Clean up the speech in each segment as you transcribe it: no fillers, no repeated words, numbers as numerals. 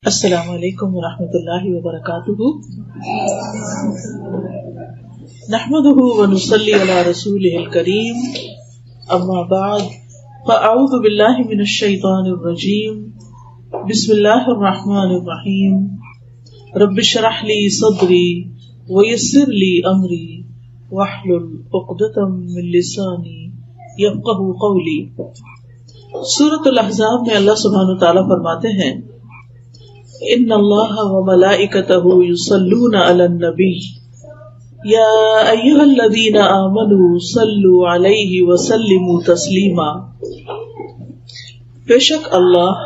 السلام علیکم ورحمۃ اللہ وبرکاتہ، نحمده ونصلی علی رسولہ الکریم، اما بعد فاعوذ باللہ من الشیطان الرجیم، بسم اللہ الرحمن الرحیم، رب اشرح لی صدری ویسر لی امری واحلل عقدۃ من لسانی یفقہوا قولی۔ سورۃ الاحزاب میں اللہ سبحانہ وتعالی فرماتے ہیں، ان اللہ وملائکتہ یصلون علی النبی یا ایھا الذین آمنوا صلوا علیہ وسلموا تسلیما۔ بے شک اللہ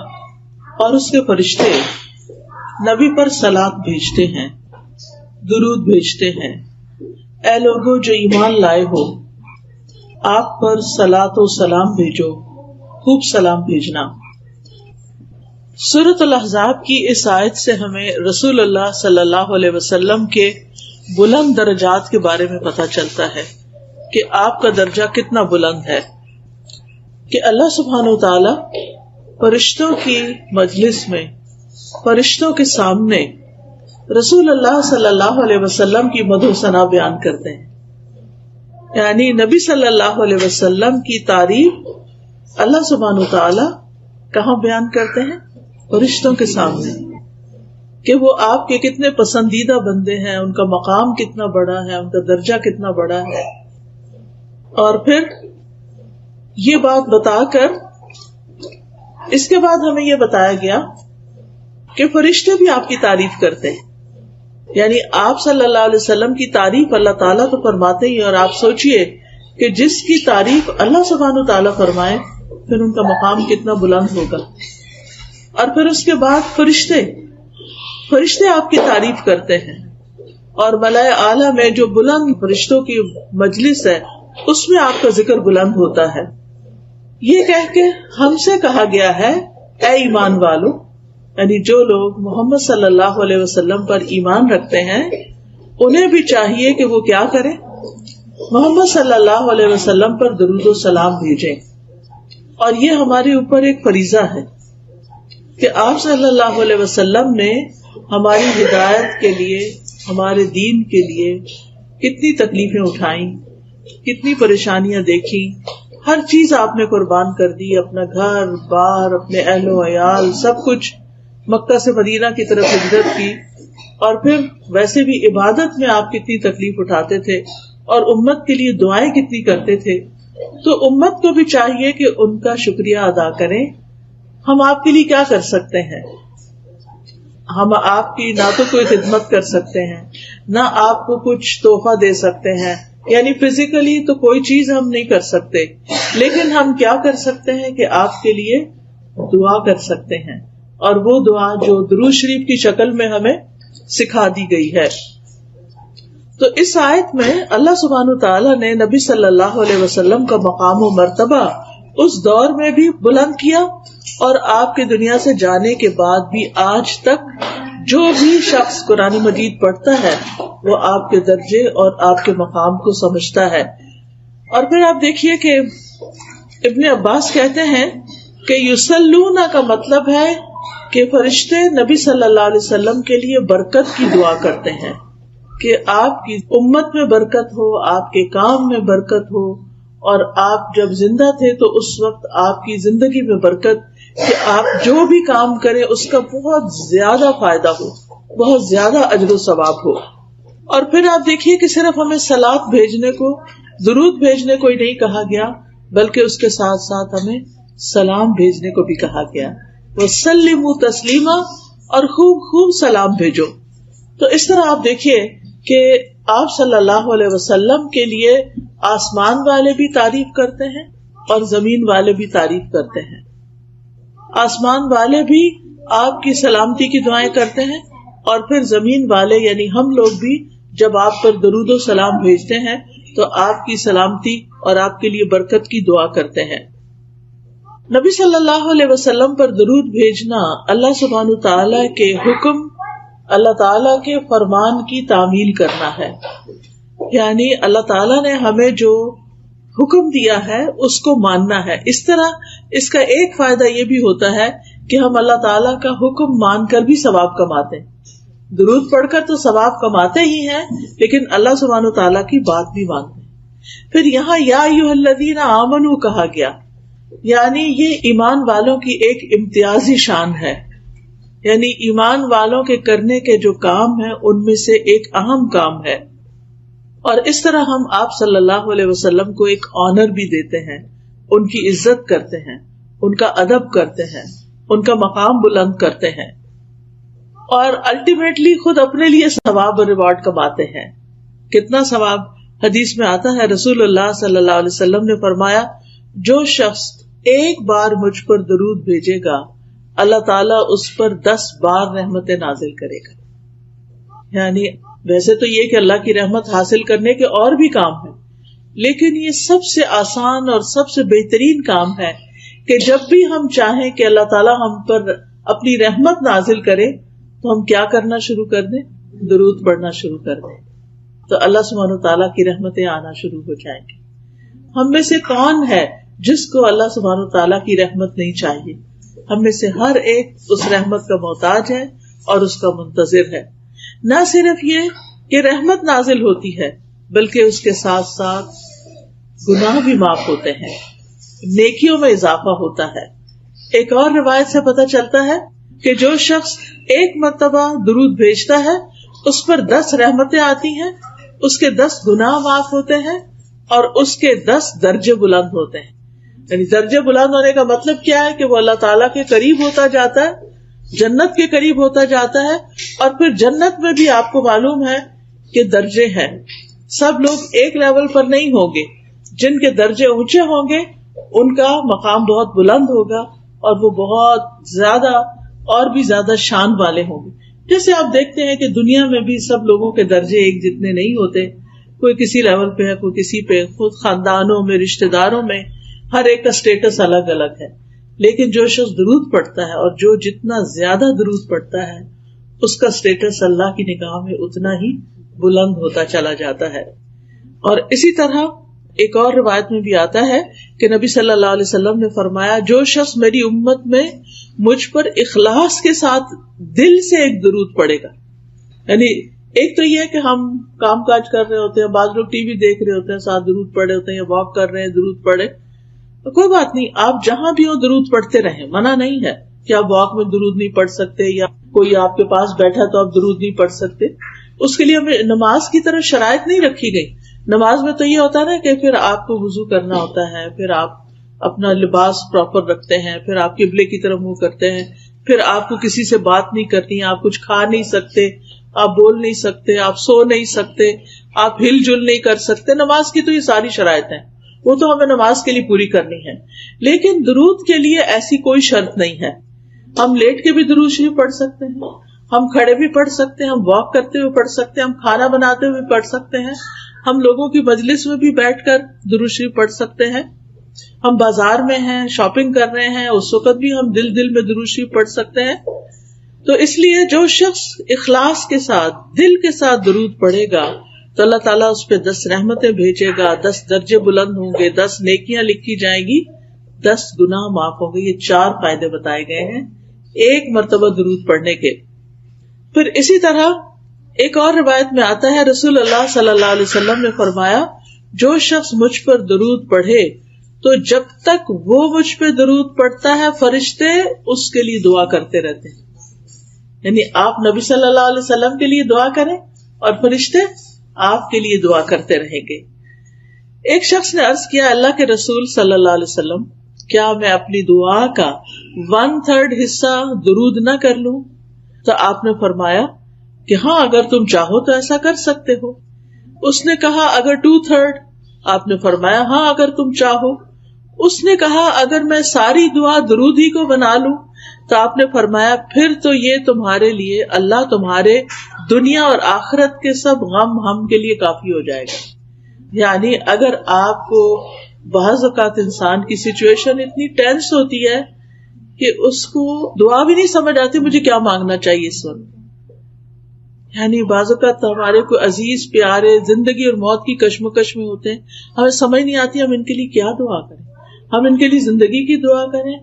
اور اس کے فرشتے نبی پر صلاۃ بھیجتے ہیں، درود بھیجتے ہیں۔ اے لوگو جو ایمان لائے ہو، آپ پر صلاۃ و سلام بھیجو، خوب سلام بھیجنا۔ سورۃ الاحزاب کی اس آیت سے ہمیں رسول اللہ صلی اللہ علیہ وسلم کے بلند درجات کے بارے میں پتہ چلتا ہے کہ آپ کا درجہ کتنا بلند ہے، کہ اللہ سبحانہ وتعالی فرشتوں کی مجلس میں، فرشتوں کے سامنے رسول اللہ صلی اللہ علیہ وسلم کی مدح و ثنا بیان کرتے ہیں۔ یعنی نبی صلی اللہ علیہ وسلم کی تعریف اللہ سبحانہ وتعالی کہاں بیان کرتے ہیں؟ فرشتوں کے سامنے، کہ وہ آپ کے کتنے پسندیدہ بندے ہیں، ان کا مقام کتنا بڑا ہے، ان کا درجہ کتنا بڑا ہے۔ اور پھر یہ بات بتا کر اس کے بعد ہمیں یہ بتایا گیا کہ فرشتے بھی آپ کی تعریف کرتے ہیں۔ یعنی آپ صلی اللہ علیہ وسلم کی تعریف اللہ تعالیٰ تو فرماتے ہی، اور آپ سوچئے کہ جس کی تعریف اللہ سبحانہ تعالیٰ فرمائے پھر ان کا مقام کتنا بلند ہوگا۔ اور پھر اس کے بعد فرشتے آپ کی تعریف کرتے ہیں، اور ملائے اعلیٰ میں جو بلند فرشتوں کی مجلس ہے اس میں آپ کا ذکر بلند ہوتا ہے۔ یہ کہہ کے ہم سے کہا گیا ہے، اے ایمان والو، یعنی جو لوگ محمد صلی اللہ علیہ وسلم پر ایمان رکھتے ہیں انہیں بھی چاہیے کہ وہ کیا کریں؟ محمد صلی اللہ علیہ وسلم پر درود و سلام بھیجیں۔ اور یہ ہمارے اوپر ایک فریضہ ہے کہ آپ صلی اللہ علیہ وسلم نے ہماری ہدایت کے لیے، ہمارے دین کے لیے کتنی تکلیفیں اٹھائیں، کتنی پریشانیاں دیکھی، ہر چیز آپ نے قربان کر دی، اپنا گھر بار، اپنے اہل و عیال، سب کچھ مکہ سے مدینہ کی طرف ہجرت کی، اور پھر ویسے بھی عبادت میں آپ کتنی تکلیف اٹھاتے تھے اور امت کے لیے دعائیں کتنی کرتے تھے۔ تو امت کو بھی چاہیے کہ ان کا شکریہ ادا کریں۔ ہم آپ کے لیے کیا کر سکتے ہیں؟ ہم آپ کی نہ تو کوئی خدمت کر سکتے ہیں، نہ آپ کو کچھ تحفہ دے سکتے ہیں، یعنی فزیکلی تو کوئی چیز ہم نہیں کر سکتے، لیکن ہم کیا کر سکتے ہیں کہ آپ کے لیے دعا کر سکتے ہیں، اور وہ دعا جو درود شریف کی شکل میں ہمیں سکھا دی گئی ہے۔ تو اس آیت میں اللہ سبحانہ تعالیٰ نے نبی صلی اللہ علیہ وسلم کا مقام و مرتبہ اس دور میں بھی بلند کیا، اور آپ کے دنیا سے جانے کے بعد بھی آج تک جو بھی شخص قرآن مجید پڑھتا ہے وہ آپ کے درجے اور آپ کے مقام کو سمجھتا ہے۔ اور پھر آپ دیکھیے کہ ابن عباس کہتے ہیں کہ یصلون کا مطلب ہے کہ فرشتے نبی صلی اللہ علیہ وسلم کے لیے برکت کی دعا کرتے ہیں، کہ آپ کی امت میں برکت ہو، آپ کے کام میں برکت ہو، اور آپ جب زندہ تھے تو اس وقت آپ کی زندگی میں برکت، کہ آپ جو بھی کام کریں اس کا بہت زیادہ فائدہ ہو، بہت زیادہ اجر و ثواب ہو۔ اور پھر آپ دیکھیے کہ صرف ہمیں صلاۃ بھیجنے کو، درود بھیجنے کو ہی نہیں کہا گیا، بلکہ اس کے ساتھ ساتھ ہمیں سلام بھیجنے کو بھی کہا گیا، وَسَلِّمُوا تَسْلِيمًا، اور خوب خوب سلام بھیجو۔ تو اس طرح آپ دیکھیے کہ آپ صلی اللہ علیہ وسلم کے لیے آسمان والے بھی تعریف کرتے ہیں اور زمین والے بھی تعریف کرتے ہیں۔ آسمان والے بھی آپ کی سلامتی کی دعائیں کرتے ہیں، اور پھر زمین والے یعنی ہم لوگ بھی جب آپ پر درود و سلام بھیجتے ہیں تو آپ کی سلامتی اور آپ کے لیے برکت کی دعا کرتے ہیں۔ نبی صلی اللہ علیہ وسلم پر درود بھیجنا اللہ سبحانہ تعالیٰ کے حکم، اللہ تعالیٰ کے فرمان کی تعمیل کرنا ہے۔ یعنی اللہ تعالیٰ نے ہمیں جو حکم دیا ہے اس کو ماننا ہے۔ اس طرح اس کا ایک فائدہ یہ بھی ہوتا ہے کہ ہم اللہ تعالیٰ کا حکم مان کر بھی ثواب کماتے ہیں. درود پڑھ کر تو ثواب کماتے ہی ہیں, لیکن اللہ سبحانہ تعالیٰ کی بات بھی مانتے ہیں. پھر یہاں یا ایھا الذین آمنوا کہا گیا, یعنی یہ ایمان والوں کی ایک امتیازی شان ہے. یعنی ایمان والوں کے کرنے کے جو کام ہیں ان میں سے ایک اہم کام ہے. اور اس طرح ہم آپ صلی اللہ علیہ وسلم کو ایک آنر بھی دیتے ہیں, ان کی عزت کرتے ہیں, ان کا ادب کرتے ہیں, ان کا مقام بلند کرتے ہیں, اور الٹیمیٹلی خود اپنے لیے ثواب اور ریوارڈ کماتے ہیں. کتنا ثواب؟ حدیث میں آتا ہے رسول اللہ صلی اللہ علیہ وسلم نے فرمایا, جو شخص ایک بار مجھ پر درود بھیجے گا اللہ تعالیٰ اس پر 10 بار رحمتیں نازل کرے گا. یعنی ویسے تو یہ کہ اللہ کی رحمت حاصل کرنے کے اور بھی کام ہیں, لیکن یہ سب سے آسان اور سب سے بہترین کام ہے کہ جب بھی ہم چاہیں کہ اللہ تعالیٰ ہم پر اپنی رحمت نازل کرے تو ہم کیا کرنا شروع کر دیں؟ درود پڑھنا شروع کر دیں, تو اللہ سبحانہ تعالیٰ کی رحمتیں آنا شروع ہو جائیں گی. ہم میں سے کون ہے جس کو اللہ سبحانہ تعالیٰ کی رحمت نہیں چاہیے؟ ہم میں سے ہر ایک اس رحمت کا محتاج ہے اور اس کا منتظر ہے. نہ صرف یہ کہ رحمت نازل ہوتی ہے بلکہ اس کے ساتھ ساتھ گناہ بھی معاف ہوتے ہیں, نیکیوں میں اضافہ ہوتا ہے. ایک اور روایت سے پتہ چلتا ہے کہ جو شخص ایک مرتبہ درود بھیجتا ہے اس پر 10 رحمتیں آتی ہیں, اس کے 10 گناہ معاف ہوتے ہیں اور اس کے 10 درجے بلند ہوتے ہیں. یعنی درجے بلند ہونے کا مطلب کیا ہے کہ وہ اللہ تعالیٰ کے قریب ہوتا جاتا ہے, جنت کے قریب ہوتا جاتا ہے. اور پھر جنت میں بھی آپ کو معلوم ہے کہ درجے ہیں, سب لوگ ایک لیول پر نہیں ہوں گے. جن کے درجے اونچے ہوں گے ان کا مقام بہت بلند ہوگا اور وہ بہت زیادہ اور بھی زیادہ شان والے ہوں گے. جیسے آپ دیکھتے ہیں کہ دنیا میں بھی سب لوگوں کے درجے ایک جتنے نہیں ہوتے, کوئی کسی لیول پہ ہے, کوئی کسی پہ. خود خاندانوں میں, رشتہ داروں میں ہر ایک کا سٹیٹس الگ الگ ہے. لیکن جو شخص درود پڑھتا ہے اور جو جتنا زیادہ درود پڑھتا ہے اس کا سٹیٹس اللہ کی نگاہ میں اتنا ہی بلند ہوتا چلا جاتا ہے. اور اسی طرح ایک اور روایت میں بھی آتا ہے کہ نبی صلی اللہ علیہ وسلم نے فرمایا, جو شخص میری امت میں مجھ پر اخلاص کے ساتھ دل سے ایک درود پڑے گا. یعنی ایک تو یہ ہے کہ ہم کام کاج کر رہے ہوتے ہیں, بعض لوگ ٹی وی دیکھ رہے ہوتے ہیں, ساتھ درود پڑے ہوتے ہیں, یا واک کر رہے ہیں درود پڑے, کوئی بات نہیں, آپ جہاں بھی ہو درود پڑھتے رہیں. منع نہیں ہے کہ آپ واک میں درود نہیں پڑھ سکتے, یا کوئی آپ کے پاس بیٹھا تو آپ درود نہیں پڑھ سکتے. اس کے لیے ہمیں نماز کی طرح شرائط نہیں رکھی گئی. نماز میں تو یہ ہوتا ہے نا کہ پھر آپ کو وضو کرنا ہوتا ہے, پھر آپ اپنا لباس پراپر رکھتے ہیں, پھر آپ قبلے کی طرف منہ کرتے ہیں, پھر آپ کو کسی سے بات نہیں کرنی, آپ کچھ کھا نہیں سکتے, آپ بول نہیں سکتے, آپ سو نہیں سکتے, آپ ہل جل نہیں کر سکتے. نماز کی تو یہ ساری شرائط ہیں, وہ تو ہمیں نماز کے لیے پوری کرنی ہے. لیکن درود کے لیے ایسی کوئی شرط نہیں ہے. ہم لیٹ کے بھی درود شریف پڑھ سکتے ہیں, ہم کھڑے بھی پڑھ سکتے ہیں, ہم واک کرتے ہوئے پڑھ سکتے ہیں, ہم کھانا بناتے ہوئے پڑھ سکتے ہیں, ہم لوگوں کی مجلس میں بھی بیٹھ کر درود شریف پڑھ سکتے ہیں, ہم بازار میں ہیں, شاپنگ کر رہے ہیں, اس وقت بھی ہم دل میں درود شریف پڑھ سکتے ہیں. تو اس لیے جو شخص اخلاص کے ساتھ, دل کے ساتھ درود پڑھے گا تو اللہ تعالیٰ اس پہ 10 رحمتیں بھیجے گا, 10 درجے بلند ہوں گے, 10 نیکیاں لکھی جائیں گی, 10 گناہ معاف ہوں گے. یہ 4 فائدے بتائے گئے ہیں ایک مرتبہ درود پڑھنے کے. پھر اسی طرح ایک اور روایت میں آتا ہے, رسول اللہ صلی اللہ علیہ وسلم نے فرمایا, جو شخص مجھ پر درود پڑھے تو جب تک وہ مجھ پہ درود پڑھتا ہے فرشتے اس کے لیے دعا کرتے رہتے ہیں. یعنی آپ نبی صلی اللہ علیہ وسلم کے لیے دعا کریں اور فرشتے آپ کے لیے دعا کرتے رہیں گے. ایک شخص نے عرض کیا, اللہ کے رسول صلی اللہ علیہ وسلم, کیا میں اپنی دعا کا 1/3 حصہ درود نہ کر لوں؟ تو آپ نے فرمایا کہ ہاں, اگر تم چاہو تو ایسا کر سکتے ہو. اس نے کہا اگر 2/3؟ آپ نے فرمایا ہاں, اگر تم چاہو. اس نے کہا اگر میں ساری دعا درود ہی کو بنا لوں؟ تو آپ نے فرمایا پھر تو یہ تمہارے لیے, اللہ تمہارے دنیا اور آخرت کے سب غم ہم کے لیے کافی ہو جائے گا. یعنی اگر آپ کو بعض اوقات انسان کی سچویشن اتنی ٹینس ہوتی ہے کہ اس کو دعا بھی نہیں سمجھ آتی مجھے کیا مانگنا چاہیے اس وقت. یعنی بعض اوقات ہمارے کوئی عزیز پیارے زندگی اور موت کی کشمکش میں ہوتے ہیں, ہمیں سمجھ نہیں آتی ہم ان کے لیے کیا دعا کریں. ہم ان کے لیے زندگی کی دعا کریں,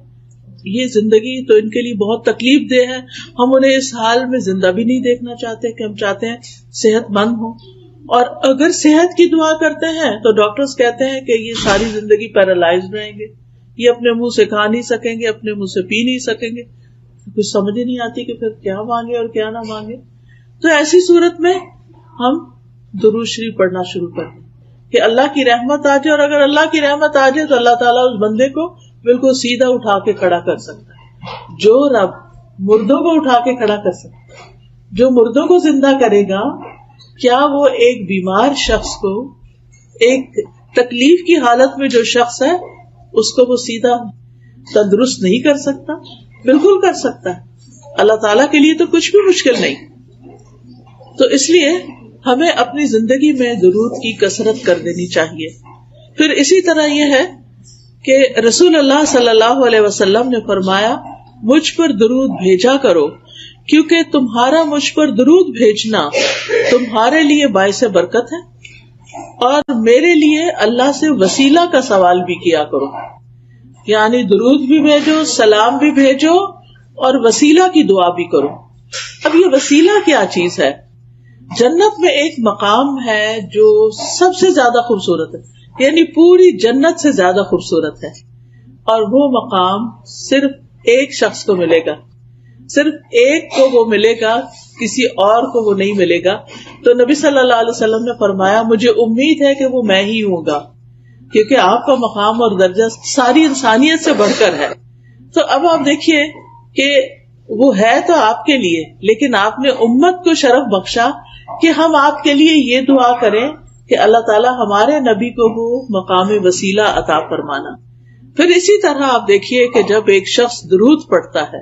یہ زندگی تو ان کے لیے بہت تکلیف دہ ہے. ہم انہیں اس حال میں زندہ بھی نہیں دیکھنا چاہتے کہ ہم چاہتے ہیں صحت مند ہوں. اور اگر صحت کی دعا کرتے ہیں تو ڈاکٹرز کہتے ہیں کہ یہ ساری زندگی پیرالائز رہیں گے, یہ اپنے منہ سے کھا نہیں سکیں گے, اپنے منہ سے پی نہیں سکیں گے. کچھ سمجھ ہی نہیں آتی کہ پھر کیا مانگے اور کیا نہ مانگے. تو ایسی صورت میں ہم درود شریف پڑھنا شروع کر دیں کہ اللہ کی رحمت آ جائے. اور اگر اللہ کی رحمت آ جائے تو اللہ تعالیٰ اس بندے کو بالکل سیدھا اٹھا کے کھڑا کر سکتا ہے. جو رب مردوں کو اٹھا کے کھڑا کر سکتا ہے, جو مردوں کو زندہ کرے گا, کیا وہ ایک بیمار شخص کو, ایک تکلیف کی حالت میں جو شخص ہے اس کو وہ سیدھا تندرست نہیں کر سکتا؟ بالکل کر سکتا ہے. اللہ تعالیٰ کے لیے تو کچھ بھی مشکل نہیں. تو اس لیے ہمیں اپنی زندگی میں درود کی کثرت کر دینی چاہیے. پھر اسی طرح یہ ہے کہ رسول اللہ صلی اللہ علیہ وسلم نے فرمایا مجھ پر درود بھیجا کرو, کیونکہ تمہارا مجھ پر درود بھیجنا تمہارے لیے باعث برکت ہے, اور میرے لیے اللہ سے وسیلہ کا سوال بھی کیا کرو. یعنی درود بھی بھیجو, سلام بھی بھیجو, اور وسیلہ کی دعا بھی کرو. اب یہ وسیلہ کیا چیز ہے؟ جنت میں ایک مقام ہے جو سب سے زیادہ خوبصورت ہے, یعنی پوری جنت سے زیادہ خوبصورت ہے, اور وہ مقام صرف ایک شخص کو ملے گا, صرف ایک کو وہ ملے گا, کسی اور کو وہ نہیں ملے گا. تو نبی صلی اللہ علیہ وسلم نے فرمایا مجھے امید ہے کہ وہ میں ہی ہوں گا, کیونکہ آپ کا مقام اور درجہ ساری انسانیت سے بڑھ کر ہے. تو اب آپ دیکھیے کہ وہ ہے تو آپ کے لیے, لیکن آپ نے امت کو شرف بخشا کہ ہم آپ کے لیے یہ دعا کریں کہ اللہ تعالیٰ ہمارے نبی کو وہ مقام وسیلہ عطا فرمانا. پھر اسی طرح آپ دیکھیے کہ جب ایک شخص درود پڑھتا ہے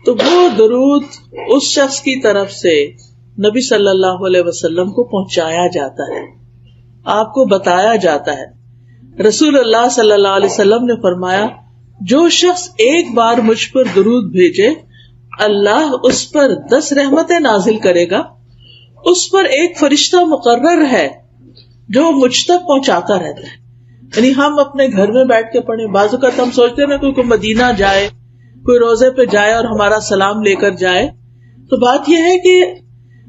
تو وہ درود اس شخص کی طرف سے نبی صلی اللہ علیہ وسلم کو پہنچایا جاتا ہے, آپ کو بتایا جاتا ہے. رسول اللہ صلی اللہ علیہ وسلم نے فرمایا جو شخص ایک بار مجھ پر درود بھیجے اللہ اس پر 10 رحمتیں نازل کرے گا. اس پر ایک فرشتہ مقرر ہے جو مجھ تک پہنچاتا رہتا ہے. یعنی ہم اپنے گھر میں بیٹھ کے پڑھیں, بعض اوقات ہم سوچتے ہیں نا کوئی مدینہ جائے, کوئی روزے پہ جائے اور ہمارا سلام لے کر جائے, تو بات یہ ہے کہ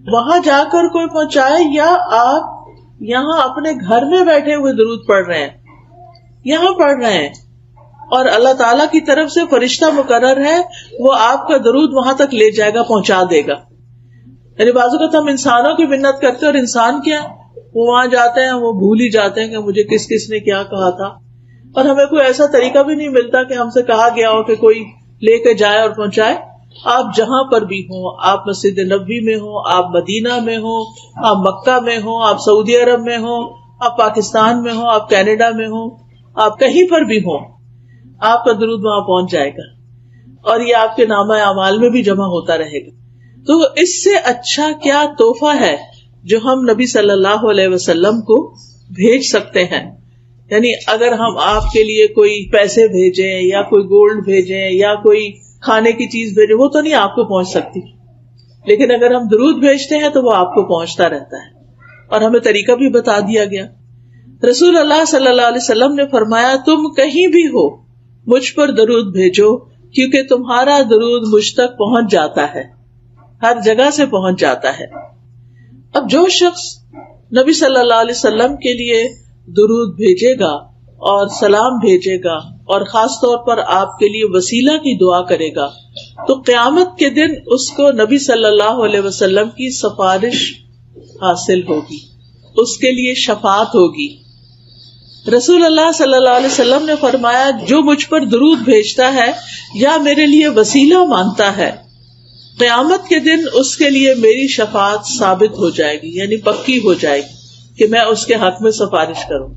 وہاں جا کر کوئی پہنچائے, یا آپ یہاں اپنے گھر میں بیٹھے ہوئے درود پڑھ رہے ہیں, یہاں پڑھ رہے ہیں, اور اللہ تعالیٰ کی طرف سے فرشتہ مقرر ہے, وہ آپ کا درود وہاں تک لے جائے گا, پہنچا دے گا. یعنی بعض اوقات ہم انسانوں کی منت کرتے ہیں, اور انسان کیا وہ وہاں جاتے ہیں وہ بھول ہی جاتے ہیں کہ مجھے کس کس نے کیا کہا تھا, اور ہمیں کوئی ایسا طریقہ بھی نہیں ملتا کہ ہم سے کہا گیا ہو کہ کوئی لے کے جائے اور پہنچائے. آپ جہاں پر بھی ہوں, آپ مسجد نبوی میں ہوں, آپ مدینہ میں ہوں, آپ مکہ میں ہوں, آپ سعودی عرب میں ہوں, آپ پاکستان میں ہوں, آپ کینیڈا میں ہوں, آپ کہیں پر بھی ہوں, آپ کا درود وہاں پہنچ جائے گا, اور یہ آپ کے نامہ اعمال میں بھی جمع ہوتا رہے گا. تو اس سے اچھا کیا تحفہ ہے جو ہم نبی صلی اللہ علیہ وسلم کو بھیج سکتے ہیں. یعنی اگر ہم آپ کے لیے کوئی پیسے بھیجیں, یا کوئی گولڈ بھیجیں, یا کوئی کھانے کی چیز بھیجیں, وہ تو نہیں آپ کو پہنچ سکتی, لیکن اگر ہم درود بھیجتے ہیں تو وہ آپ کو پہنچتا رہتا ہے. اور ہمیں طریقہ بھی بتا دیا گیا. رسول اللہ صلی اللہ علیہ وسلم نے فرمایا تم کہیں بھی ہو مجھ پر درود بھیجو, کیونکہ تمہارا درود مجھ تک پہنچ جاتا ہے, ہر جگہ سے پہنچ جاتا ہے. اب جو شخص نبی صلی اللہ علیہ وسلم کے لیے درود بھیجے گا اور سلام بھیجے گا, اور خاص طور پر آپ کے لیے وسیلہ کی دعا کرے گا, تو قیامت کے دن اس کو نبی صلی اللہ علیہ وسلم کی سفارش حاصل ہوگی, اس کے لیے شفاعت ہوگی. رسول اللہ صلی اللہ علیہ وسلم نے فرمایا جو مجھ پر درود بھیجتا ہے یا میرے لیے وسیلہ مانگتا ہے, قیامت کے دن اس کے لیے میری شفاعت ثابت ہو جائے گی, یعنی پکی ہو جائے گی کہ میں اس کے حق میں سفارش کروں.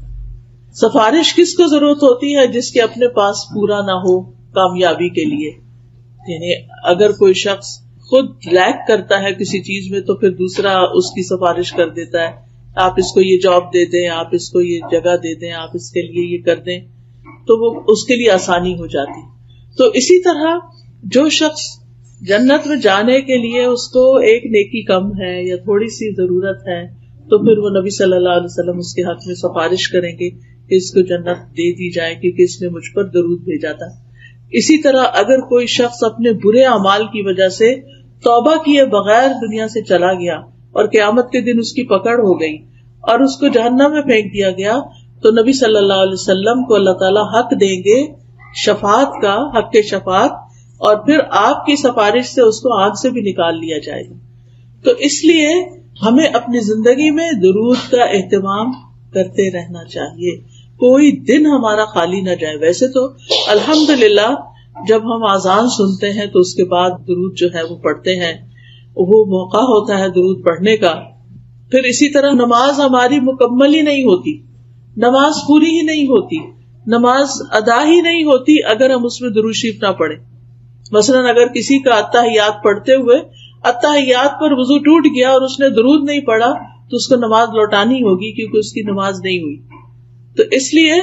سفارش کس کو ضرورت ہوتی ہے؟ جس کے اپنے پاس پورا نہ ہو کامیابی کے لیے. یعنی اگر کوئی شخص خود لیک کرتا ہے کسی چیز میں, تو پھر دوسرا اس کی سفارش کر دیتا ہے, آپ اس کو یہ جاب دے دیں, آپ اس کو یہ جگہ دے دیں, آپ اس کے لیے یہ کر دیں, تو وہ اس کے لیے آسانی ہو جاتی. تو اسی طرح جو شخص جنت میں جانے کے لیے اس کو ایک نیکی کم ہے یا تھوڑی سی ضرورت ہے, تو پھر وہ نبی صلی اللہ علیہ وسلم اس کے حق میں سفارش کریں گے کہ اس کو جنت دے دی جائے, کیونکہ اس نے مجھ پر درود بھیجا تھا. اسی طرح اگر کوئی شخص اپنے برے اعمال کی وجہ سے توبہ کیے بغیر دنیا سے چلا گیا اور قیامت کے دن اس کی پکڑ ہو گئی اور اس کو جہنم میں پھینک دیا گیا تو نبی صلی اللہ علیہ وسلم کو اللہ تعالیٰ حق دیں گے شفاعت کا، حق کے شفاعت، اور پھر آپ کی سفارش سے اس کو آگ سے بھی نکال لیا جائے گا. تو اس لیے ہمیں اپنی زندگی میں درود کا اہتمام کرتے رہنا چاہیے، کوئی دن ہمارا خالی نہ جائے. ویسے تو الحمدللہ جب ہم اذان سنتے ہیں تو اس کے بعد درود جو ہے وہ پڑھتے ہیں، وہ موقع ہوتا ہے درود پڑھنے کا. پھر اسی طرح نماز ہماری مکمل ہی نہیں ہوتی، نماز پوری ہی نہیں ہوتی، نماز ادا ہی نہیں ہوتی اگر ہم اس میں درود شریف نہ پڑھیں. مثلاً اگر کسی کا اتحیات پڑھتے ہوئے اتحیات پر وضو ٹوٹ گیا اور اس نے درود نہیں پڑھا تو اس کو نماز لوٹانی ہوگی کیونکہ اس کی نماز نہیں ہوئی. تو اس لیے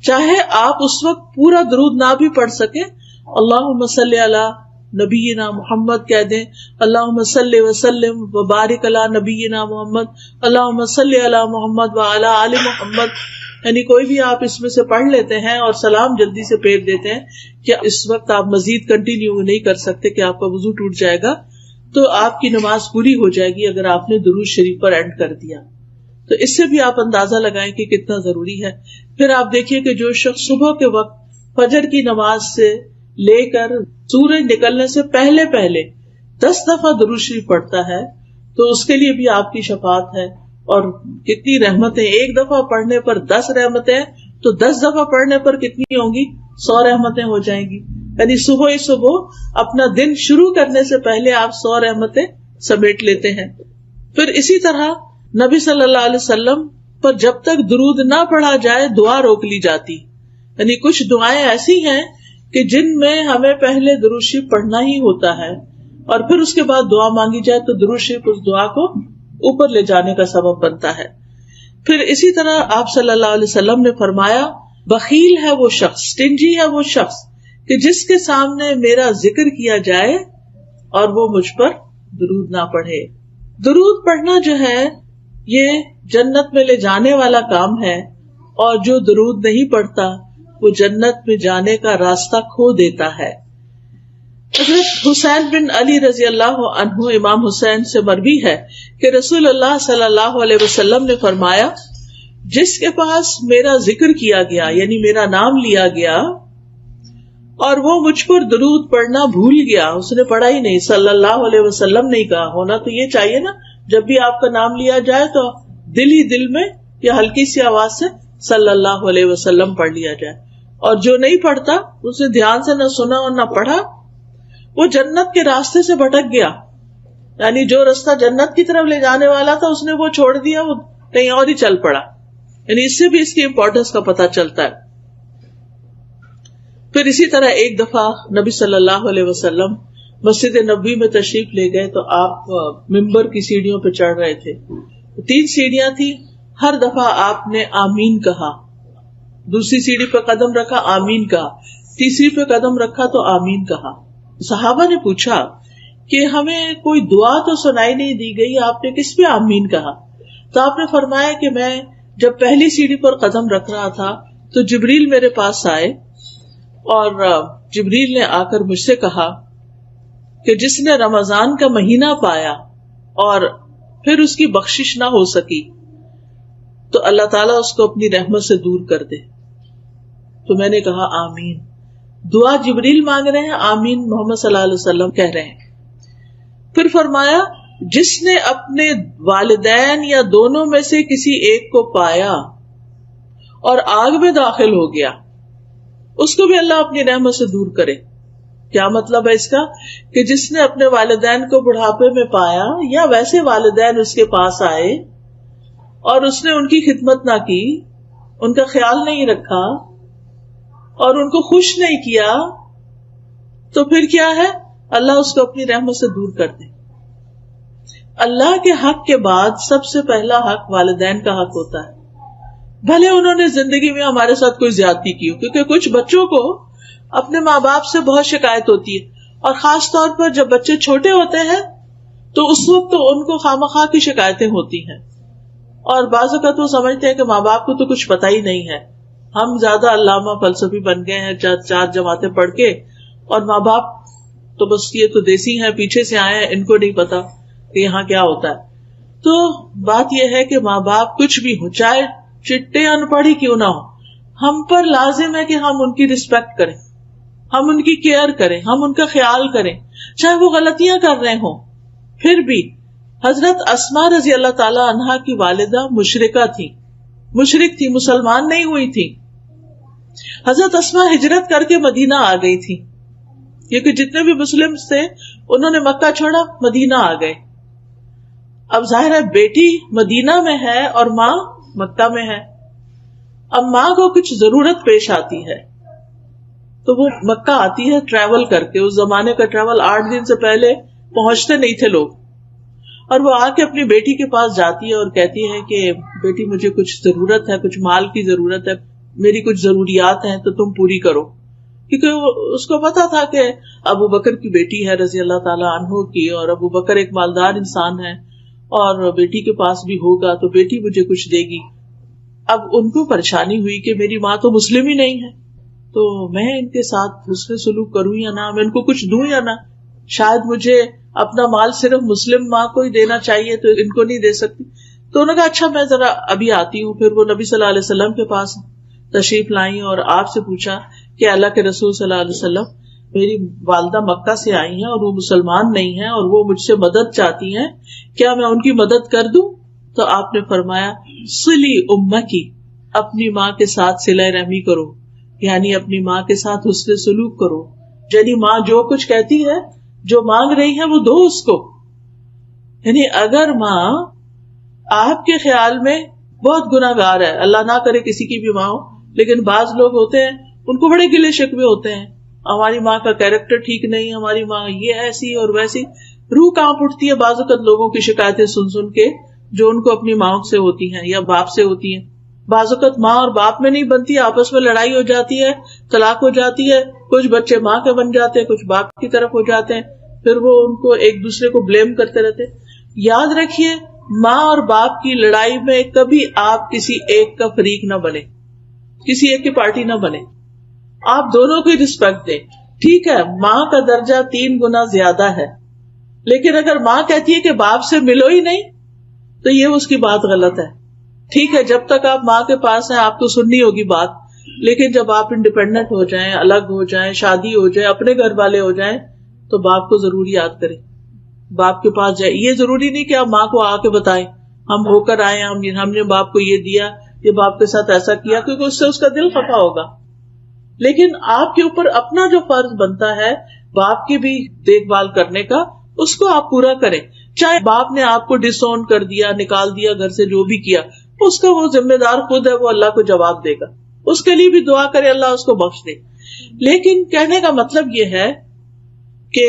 چاہے آپ اس وقت پورا درود نہ بھی پڑھ سکیں، اللہم صلی علی نبینا محمد کہہ دیں، اللہم صلی وسلم وبارک علی نبینا محمد، اللہم صلی علی محمد وعلی آل محمد، یعنی کوئی بھی آپ اس میں سے پڑھ لیتے ہیں اور سلام جلدی سے پھیر دیتے ہیں کہ اس وقت آپ مزید کنٹینیو نہیں کر سکتے کہ آپ کا وضو ٹوٹ جائے گا، تو آپ کی نماز پوری ہو جائے گی اگر آپ نے درود شریف پر اینڈ کر دیا. تو اس سے بھی آپ اندازہ لگائیں کہ کتنا ضروری ہے. پھر آپ دیکھیے کہ جو شخص صبح کے وقت فجر کی نماز سے لے کر سورج نکلنے سے پہلے 10 دفعہ درود شریف پڑھتا ہے تو اس کے لیے بھی آپ کی شفاعت ہے. اور کتنی رحمتیں، ایک دفعہ پڑھنے پر 10 رحمتیں، تو 10 دفعہ پڑھنے پر کتنی ہوں گی؟ 100 رحمتیں ہو جائیں گی. یعنی صبح ہی صبح اپنا دن شروع کرنے سے پہلے آپ 100 رحمتیں سمیٹ لیتے ہیں. پھر اسی طرح نبی صلی اللہ علیہ وسلم پر جب تک درود نہ پڑھا جائے دعا روک لی جاتی. یعنی کچھ دعائیں ایسی ہیں کہ جن میں ہمیں پہلے درود شریف پڑھنا ہی ہوتا ہے اور پھر اس کے بعد دعا مانگی جائے تو درود شریف اس دعا کو اوپر لے جانے کا سبب بنتا ہے. پھر اسی طرح آپ صلی اللہ علیہ وسلم نے فرمایا، بخیل ہے وہ شخص، سٹنجی ہے وہ شخص کہ جس کے سامنے میرا ذکر کیا جائے اور وہ مجھ پر درود نہ پڑھے. درود پڑھنا جو ہے یہ جنت میں لے جانے والا کام ہے، اور جو درود نہیں پڑھتا وہ جنت میں جانے کا راستہ کھو دیتا ہے. حضرت حسین بن علی رضی اللہ عنہ امام حسین سے مروی ہے کہ رسول اللہ صلی اللہ علیہ وسلم نے فرمایا، جس کے پاس میرا ذکر کیا گیا یعنی میرا نام لیا گیا اور وہ مجھ پر درود پڑھنا بھول گیا، اس نے پڑھا ہی نہیں، صلی اللہ علیہ وسلم نہیں کہا. ہونا تو یہ چاہیے نا، جب بھی آپ کا نام لیا جائے تو دل ہی دل میں یا ہلکی سی آواز سے صلی اللہ علیہ وسلم پڑھ لیا جائے. اور جو نہیں پڑھتا، اسے دھیان سے نہ سنا اور نہ پڑھا، وہ جنت کے راستے سے بھٹک گیا. یعنی جو راستہ جنت کی طرف لے جانے والا تھا اس نے وہ چھوڑ دیا، وہ کہیں اور ہی چل پڑا. یعنی اس سے بھی اس کی امپورٹنس کا پتہ چلتا ہے. پھر اسی طرح ایک دفعہ نبی صلی اللہ علیہ وسلم مسجد نبوی میں تشریف لے گئے تو آپ ممبر کی سیڑھیوں پہ چڑھ رہے تھے. 3 سیڑھیاں تھی، ہر دفعہ آپ نے آمین کہا. دوسری سیڑھی پہ قدم رکھا، آمین کہا. تیسری پہ قدم رکھا تو آمین کہا. صحابہ نے پوچھا کہ ہمیں کوئی دعا تو سنائی نہیں دی گئی، آپ نے کس پہ آمین کہا؟ تو آپ نے فرمایا کہ میں جب پہلی سیڑھی پر قدم رکھ رہا تھا تو جبریل میرے پاس آئے اور جبریل نے آ کر مجھ سے کہا کہ جس نے رمضان کا مہینہ پایا اور پھر اس کی بخشش نہ ہو سکی تو اللہ تعالیٰ اس کو اپنی رحمت سے دور کر دے. تو میں نے کہا آمین. دعا جبریل مانگ رہے ہیں، آمین محمد صلی اللہ علیہ وسلم کہہ رہے ہیں. پھر فرمایا، جس نے اپنے والدین یا دونوں میں سے کسی ایک کو پایا اور آگ میں داخل ہو گیا، اس کو بھی اللہ اپنی رحمت سے دور کرے. کیا مطلب ہے اس کا؟ کہ جس نے اپنے والدین کو بڑھاپے میں پایا یا ویسے والدین اس کے پاس آئے اور اس نے ان کی خدمت نہ کی، ان کا خیال نہیں رکھا اور ان کو خوش نہیں کیا، تو پھر کیا ہے؟ اللہ اس کو اپنی رحمت سے دور کر دے. اللہ کے حق کے بعد سب سے پہلا حق والدین کا حق ہوتا ہے. بھلے انہوں نے زندگی میں ہمارے ساتھ کوئی زیادتی کی ہو، کیونکہ کچھ بچوں کو اپنے ماں باپ سے بہت شکایت ہوتی ہے، اور خاص طور پر جب بچے چھوٹے ہوتے ہیں تو اس وقت تو ان کو خواہ کی شکایتیں ہوتی ہیں، اور بعض اوقات وہ سمجھتے ہیں کہ ماں باپ کو تو کچھ پتا ہی نہیں ہے. ہم زیادہ علامہ فلسفی بن گئے ہیں 4 جماعتیں پڑھ کے، اور ماں باپ تو بس یہ تو دیسی ہیں، پیچھے سے آئے ہیں، ان کو نہیں پتا کہ یہاں کیا ہوتا ہے. تو بات یہ ہے کہ ماں باپ کچھ بھی ہو، چاہے چٹے ان پڑھ ہی کیوں نہ ہو، ہم پر لازم ہے کہ ہم ان کی رسپیکٹ کریں، ہم ان کی کیئر کریں، ہم ان کا خیال کریں، چاہے وہ غلطیاں کر رہے ہوں. پھر بھی حضرت اسماء رضی اللہ تعالی عنہا کی والدہ مشرکہ تھی، مشرک تھی، مسلمان نہیں ہوئی تھی. حضرت اسماء ہجرت کر کے مدینہ آ گئی تھی، کیونکہ جتنے بھی مسلم تھے انہوں نے مکہ چھوڑا، مدینہ آ گئے. اب ظاہر ہے بیٹی مدینہ میں ہے اور ماں مکہ میں ہے. اب ماں کو کچھ ضرورت پیش آتی ہے تو وہ مکہ آتی ہے ٹریول کر کے. اس زمانے کا ٹریول 8 دن سے پہلے پہنچتے نہیں تھے لوگ. اور وہ آ کے اپنی بیٹی کے پاس جاتی ہے اور کہتی ہے کہ بیٹی مجھے کچھ ضرورت ہے، کچھ مال کی ضرورت ہے، میری کچھ ضروریات ہیں تو تم پوری کرو. کیونکہ اس کو پتا تھا کہ ابو بکر کی بیٹی ہے رضی اللہ تعالیٰ عنہ کی، اور ابو بکر ایک مالدار انسان ہے اور بیٹی کے پاس بھی ہوگا تو بیٹی مجھے کچھ دے گی. اب ان کو پریشانی ہوئی کہ میری ماں تو مسلم ہی نہیں ہے، تو میں ان کے ساتھ حسن سلوک کروں یا نہ، میں ان کو کچھ دوں یا نہ. شاید مجھے اپنا مال صرف مسلم ماں کو ہی دینا چاہیے تو ان کو نہیں دے سکتی. تو انہوں نے کہا اچھا میں ذرا ابھی آتی ہوں. پھر وہ نبی صلی اللہ علیہ وسلم کے پاس تشریف لائیں اور آپ سے پوچھا کہ اللہ کے رسول صلی اللہ علیہ وسلم، میری والدہ مکہ سے آئی ہیں اور وہ مسلمان نہیں ہیں اور وہ مجھ سے مدد چاہتی ہیں، کیا میں ان کی مدد کر دوں؟ تو آپ نے فرمایا صلی امکی، اپنی ماں کے ساتھ صلہ رحمی کرو، یعنی اپنی ماں کے ساتھ حسن سلوک کرو. یعنی ماں جو کچھ کہتی ہے، جو مانگ رہی ہے وہ دو اس کو. یعنی اگر ماں آپ کے خیال میں بہت گناہگار ہے، اللہ نہ کرے کسی کی بھی ماں ہو، لیکن بعض لوگ ہوتے ہیں ان کو بڑے گلے شکوے ہوتے ہیں، ہماری ماں کا کیریکٹر ٹھیک نہیں، ہماری ماں یہ ایسی اور ویسی. روح کانپ اٹھتی ہے بعض اوقات لوگوں کی شکایتیں سن سن کے جو ان کو اپنی ماں سے ہوتی ہیں یا باپ سے ہوتی ہیں. بعض اوقات ماں اور باپ میں نہیں بنتی، آپس میں لڑائی ہو جاتی ہے، طلاق ہو جاتی ہے، کچھ بچے ماں کے بن جاتے ہیں، کچھ باپ کی طرف ہو جاتے ہیں، پھر وہ ان کو ایک دوسرے کو بلیم کرتے رہتے. یاد رکھیے ماں اور باپ کی لڑائی میں کبھی آپ کسی ایک کا فریق نہ بنے، کسی ایک کی پارٹی نہ بنے، آپ دونوں کو رسپیکٹ دیں. ٹھیک ہے ماں کا درجہ 3 گنا زیادہ ہے، لیکن اگر ماں کہتی ہے کہ باپ سے ملو ہی نہیں تو یہ اس کی بات غلط ہے. ٹھیک ہے جب تک آپ ماں کے پاس ہیں آپ کو سننی ہوگی بات، لیکن جب آپ انڈیپینڈنٹ ہو جائیں، الگ ہو جائیں، شادی ہو جائے، اپنے گھر والے ہو جائیں تو باپ کو ضرور یاد کریں، باپ کے پاس جائے. یہ ضروری نہیں کہ آپ ماں کو آ کے بتائیں ہم ہو کر آئے، ہم نے باپ کو یہ دیا، یہ باپ کے ساتھ ایسا کیا، کیونکہ اس سے اس کا دل خفا ہوگا. لیکن آپ کے اوپر اپنا جو فرض بنتا ہے باپ کی بھی دیکھ بھال کرنے کا، اس کو آپ پورا کریں. چاہے باپ نے آپ کو ڈس اون کر دیا، نکال دیا گھر سے، جو بھی کیا اس کا وہ ذمہ دار خود ہے، وہ اللہ کو جواب دے گا. اس کے لیے بھی دعا کرے اللہ اس کو بخش دے. لیکن کہنے کا مطلب یہ ہے کہ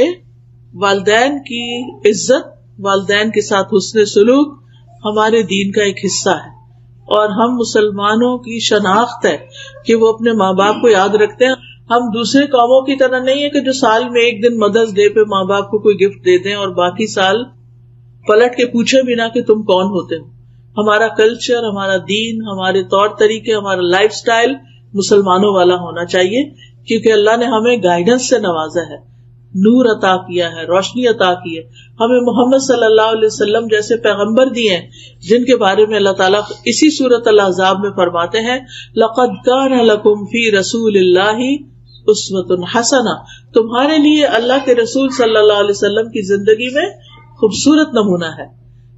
والدین کی عزت، والدین کے ساتھ حسن سلوک ہمارے دین کا ایک حصہ ہے، اور ہم مسلمانوں کی شناخت ہے کہ وہ اپنے ماں باپ کو یاد رکھتے ہیں. ہم دوسرے قوموں کی طرح نہیں ہے کہ جو سال میں ایک دن مدرس ڈے پہ ماں باپ کو کوئی گفٹ دے دیں اور باقی سال پلٹ کے پوچھے بھی نہ کہ تم کون ہوتے ہو. ہمارا کلچر، ہمارا دین، ہمارے طور طریقے، ہمارا لائف سٹائل مسلمانوں والا ہونا چاہیے، کیونکہ اللہ نے ہمیں گائیڈنس سے نوازا ہے، نور عطا کیا ہے، روشنی عطا کی ہے. ہمیں محمد صلی اللہ علیہ وسلم جیسے پیغمبر دیے ہیں جن کے بارے میں اللہ تعالیٰ اسی سورۃ الاحزاب میں فرماتے ہیں لَقَدْ كَانَ لَكُمْ فِي رَسُولِ اللَّهِ أُسْوَةٌ حَسَنَةٌ، تمہارے لیے اللہ کے رسول صلی اللہ علیہ وسلم کی زندگی میں خوبصورت نمونہ ہے.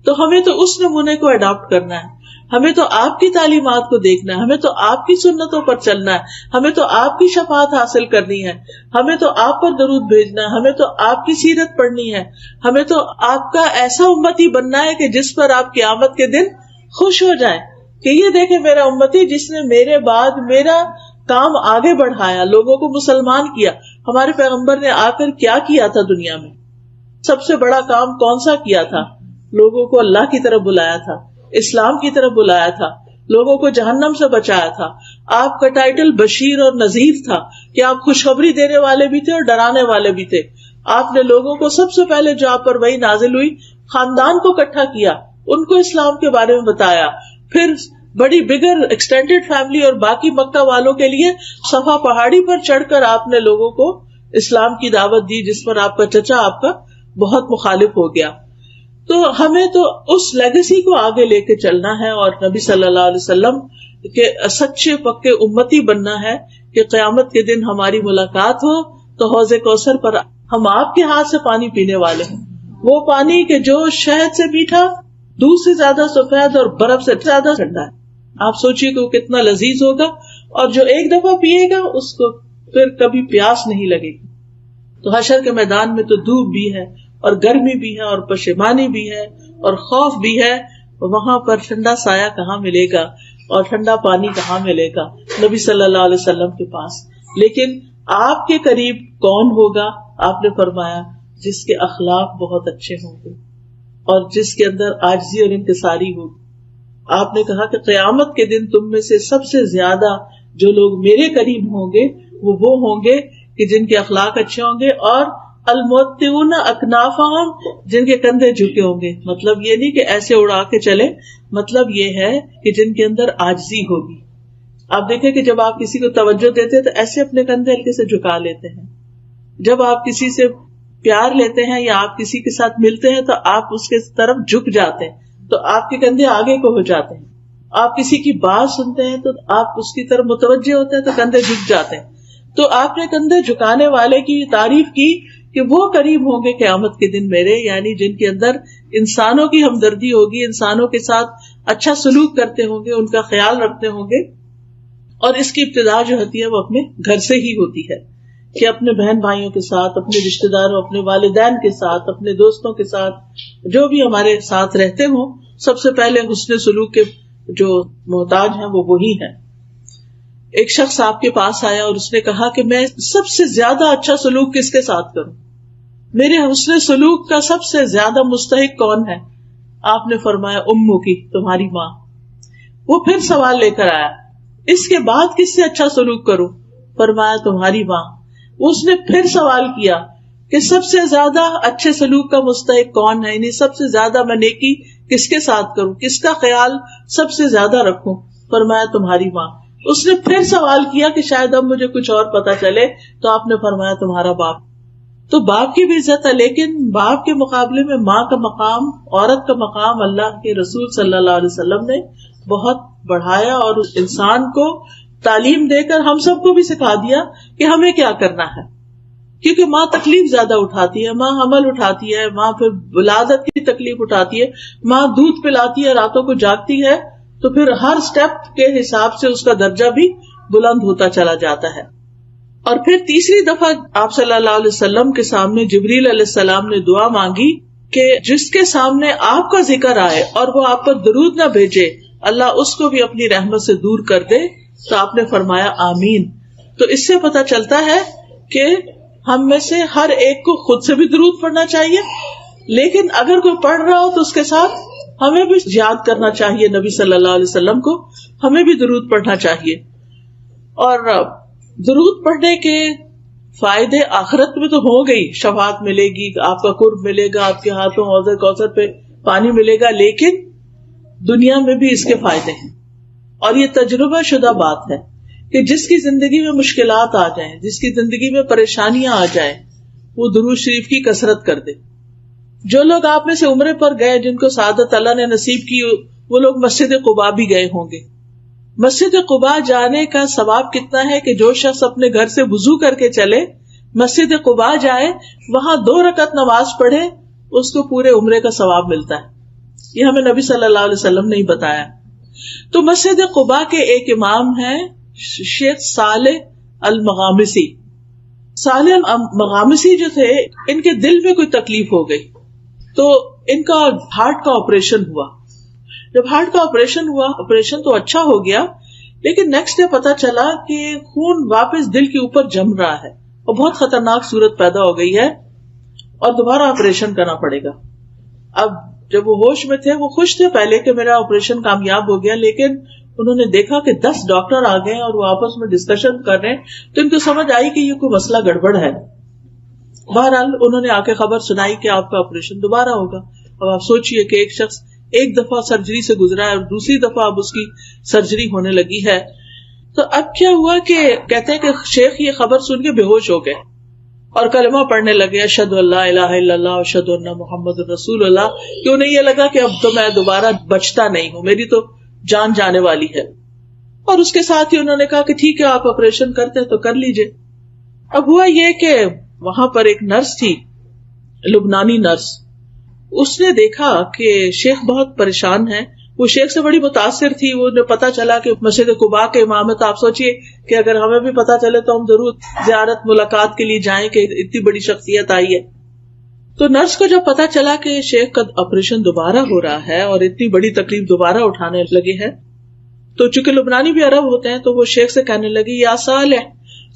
تو ہمیں تو اس نمونے کو اڈاپٹ کرنا ہے، ہمیں تو آپ کی تعلیمات کو دیکھنا ہے، ہمیں تو آپ کی سنتوں پر چلنا ہے، ہمیں تو آپ کی شفاعت حاصل کرنی ہے، ہمیں تو آپ پر درود بھیجنا ہے، ہمیں تو آپ کی سیرت پڑھنی ہے، ہمیں تو آپ کا ایسا امتی بننا ہے کہ جس پر آپ قیامت کے دن خوش ہو جائیں کہ یہ دیکھیں میرا امتی جس نے میرے بعد میرا کام آگے بڑھایا، لوگوں کو مسلمان کیا. ہمارے پیغمبر نے آ کر کیا کیا تھا دنیا میں؟ سب سے بڑا کام کون سا کیا تھا؟ لوگوں کو اللہ کی طرف بلایا تھا، اسلام کی طرف بلایا تھا، لوگوں کو جہنم سے بچایا تھا. آپ کا ٹائٹل بشیر اور نذیر تھا کہ آپ خوشخبری دینے والے بھی تھے اور ڈرانے والے بھی تھے. آپ نے لوگوں کو سب سے پہلے جو آپ پر وحی نازل ہوئی خاندان کو اکٹھا کیا، ان کو اسلام کے بارے میں بتایا، پھر بڑی بگر ایکسٹینڈیڈ فیملی اور باقی مکہ والوں کے لیے صفا پہاڑی پر چڑھ کر آپ نے لوگوں کو اسلام کی دعوت دی، جس پر آپ کا چچا آپ کا بہت مخالف ہو گیا. تو ہمیں تو اس لیگیسی کو آگے لے کے چلنا ہے اور نبی صلی اللہ علیہ وسلم کے سچے پکے امتی بننا ہے کہ قیامت کے دن ہماری ملاقات ہو تو حوض کوثر پر ہم آپ کے ہاتھ سے پانی پینے والے ہیں، وہ پانی کہ جو شہد سے میٹھا، دودھ سے زیادہ سفید اور برف سے زیادہ ٹھنڈا ہے. آپ سوچئے کہ وہ کتنا لذیذ ہوگا، اور جو ایک دفعہ پیے گا اس کو پھر کبھی پیاس نہیں لگے گی. تو حشر کے میدان میں تو دھوپ بھی ہے اور گرمی بھی ہے اور پشیمانی بھی ہے اور خوف بھی ہے. وہاں پر ٹھنڈا سایہ کہاں ملے گا اور ٹھنڈا پانی کہاں ملے گا؟ نبی صلی اللہ علیہ وسلم کے پاس. لیکن آپ کے قریب کون ہوگا؟ آپ نے فرمایا جس کے اخلاق بہت اچھے ہوں گے اور جس کے اندر عاجزی اور انکساری ہوگی. آپ نے کہا کہ قیامت کے دن تم میں سے سب سے زیادہ جو لوگ میرے قریب ہوں گے وہ ہوں گے کہ جن کے اخلاق اچھے ہوں گے، اور الموتئون اکنافہم، جن کے کندھے جھکے ہوں گے. مطلب یہ نہیں کہ ایسے اڑا کے چلے، مطلب یہ ہے کہ جن کے اندر عاجزی ہوگی. آپ دیکھیں کہ جب آپ کسی کو توجہ دیتے ہیں تو ایسے اپنے کندھے ہلکے سے جھکا لیتے ہیں. جب آپ کسی سے پیار لیتے ہیں یا آپ کسی کے ساتھ ملتے ہیں تو آپ اس کے طرف جھک جاتے ہیں، تو آپ کے کندھے آگے کو ہو جاتے ہیں. آپ کسی کی بات سنتے ہیں تو آپ اس کی طرف متوجہ ہوتے ہیں تو کندھے جھک جاتے ہیں. تو آپ نے کندھے جھکانے والے کی تعریف کی کہ وہ قریب ہوں گے قیامت کے دن میرے، یعنی جن کے اندر انسانوں کی ہمدردی ہوگی، انسانوں کے ساتھ اچھا سلوک کرتے ہوں گے، ان کا خیال رکھتے ہوں گے. اور اس کی ابتدا جو ہوتی ہے وہ اپنے گھر سے ہی ہوتی ہے کہ اپنے بہن بھائیوں کے ساتھ، اپنے رشتے داروں، اپنے والدین کے ساتھ، اپنے دوستوں کے ساتھ، جو بھی ہمارے ساتھ رہتے ہوں، سب سے پہلے حسن سلوک کے جو محتاج ہیں وہ وہی ہیں. ایک شخص آپ کے پاس آیا اور اس نے کہا کہ میں سب سے زیادہ اچھا سلوک کس کے ساتھ کروں؟ میرے حسن سلوک کا سب سے زیادہ مستحق کون ہے؟ آپ نے فرمایا امو کی، تمہاری ماں. وہ پھر سوال لے کر آیا، اس کے بعد کس سے اچھا سلوک کروں؟ فرمایا تمہاری ماں. اس نے پھر سوال کیا کہ سب سے زیادہ اچھے سلوک کا مستحق کون ہے، یعنی سب سے زیادہ میں نیکی کس کے ساتھ کروں، کس کا خیال سب سے زیادہ رکھوں؟ فرمایا تمہاری ماں. اس نے پھر سوال کیا کہ شاید اب مجھے کچھ اور پتا چلے، تو آپ نے فرمایا تمہارا باپ. تو باپ کی بھی عزت ہے، لیکن باپ کے مقابلے میں ماں کا مقام، عورت کا مقام اللہ کے رسول صلی اللہ علیہ وسلم نے بہت بڑھایا، اور اس انسان کو تعلیم دے کر ہم سب کو بھی سکھا دیا کہ ہمیں کیا کرنا ہے. کیونکہ ماں تکلیف زیادہ اٹھاتی ہے، ماں حمل اٹھاتی ہے، ماں پھر ولادت کی تکلیف اٹھاتی ہے، ماں دودھ پلاتی ہے، راتوں کو جاگتی ہے، تو پھر ہر سٹیپ کے حساب سے اس کا درجہ بھی بلند ہوتا چلا جاتا ہے. اور پھر تیسری دفعہ آپ صلی اللہ علیہ وسلم کے سامنے جبریل علیہ السلام نے دعا مانگی کہ جس کے سامنے آپ کا ذکر آئے اور وہ آپ پر درود نہ بھیجے، اللہ اس کو بھی اپنی رحمت سے دور کر دے. تو آپ نے فرمایا آمین. تو اس سے پتہ چلتا ہے کہ ہم میں سے ہر ایک کو خود سے بھی درود پڑھنا چاہیے، لیکن اگر کوئی پڑھ رہا ہو تو اس کے ساتھ ہمیں بھی یاد کرنا چاہیے نبی صلی اللہ علیہ وسلم کو، ہمیں بھی درود پڑھنا چاہیے. اور درود پڑھنے کے فائدے آخرت میں تو ہو گئی، شفاعت ملے گی، آپ کا قرب ملے گا، آپ کے ہاتھوں حوض کوثر پہ پانی ملے گا، لیکن دنیا میں بھی اس کے فائدے ہیں. اور یہ تجربہ شدہ بات ہے کہ جس کی زندگی میں مشکلات آ جائیں، جس کی زندگی میں پریشانیاں آ جائیں، وہ درود شریف کی کثرت کر دے. جو لوگ آپ میں سے عمرے پر گئے، جن کو سعادت اللہ نے نصیب کی، وہ لوگ مسجد قباء بھی گئے ہوں گے. مسجد قباء جانے کا ثواب کتنا ہے کہ جو شخص اپنے گھر سے وضو کر کے چلے، مسجد قباء جائے، وہاں 2 رکعت نماز پڑھے، اس کو پورے عمرے کا ثواب ملتا ہے. یہ ہمیں نبی صلی اللہ علیہ وسلم نے ہی بتایا. تو مسجد قباء کے ایک امام ہیں شیخ صالح المغامسی. صالح المغامسی جو تھے، ان کے دل میں کوئی تکلیف ہو گئی تو ان کا ہارٹ کا آپریشن ہوا. جب ہارٹ کا آپریشن ہوا، آپریشن تو اچھا ہو گیا، لیکن نیکسٹ ڈے پتا چلا کہ خون واپس دل کے اوپر جم رہا ہے اور بہت خطرناک صورت پیدا ہو گئی ہے اور دوبارہ آپریشن کرنا پڑے گا. اب جب وہ ہوش میں تھے، وہ خوش تھے پہلے کہ میرا آپریشن کامیاب ہو گیا، لیکن انہوں نے دیکھا کہ 10 ڈاکٹر آ گئے اور وہ آپس میں ڈسکشن کر رہے ہیں، تو ان کو سمجھ آئی کہ یہ کوئی مسئلہ گڑبڑ ہے. بہرحال انہوں نے آ کے خبر سنائی کہ آپ کا آپریشن دوبارہ ہوگا. اب آپ سوچئے کہ ایک شخص ایک دفعہ سرجری سے گزرا ہے اور دوسری دفعہ اب اس کی سرجری ہونے لگی ہے. تو اب کیا ہوا کہ کہتے ہیں کہ شیخ یہ خبر سن کے بے ہوش ہو گئے اور کلمہ پڑھنے لگے اشہد ان لا الہ الا اللہ اشہد ان محمد رسول اللہ. کہ انہیں یہ لگا کہ اب تو میں دوبارہ بچتا نہیں ہوں, میری تو جان جانے والی ہے. اور اس کے ساتھ ہی انہوں نے کہا کہ ٹھیک ہے آپ آپریشن کرتے ہیں تو کر لیجئے. اب ہوا یہ کہ وہاں پر ایک نرس تھی, لبنانی نرس, اس نے دیکھا کہ شیخ بہت پریشان ہے. وہ شیخ سے بڑی متاثر تھی. وہ پتا چلا کہ مسجد قباء کے امام ہے, تو آپ سوچئے کہ اگر ہمیں بھی پتا چلے تو ہم ضرور زیارت ملاقات کے لیے جائیں کہ اتنی بڑی شخصیت آئی ہے. تو نرس کو جب پتا چلا کہ شیخ کا آپریشن دوبارہ ہو رہا ہے اور اتنی بڑی تکلیف دوبارہ اٹھانے لگے ہیں, تو چونکہ لبنانی بھی عرب ہوتے ہیں تو وہ شیخ سے کہنے لگی یا صالح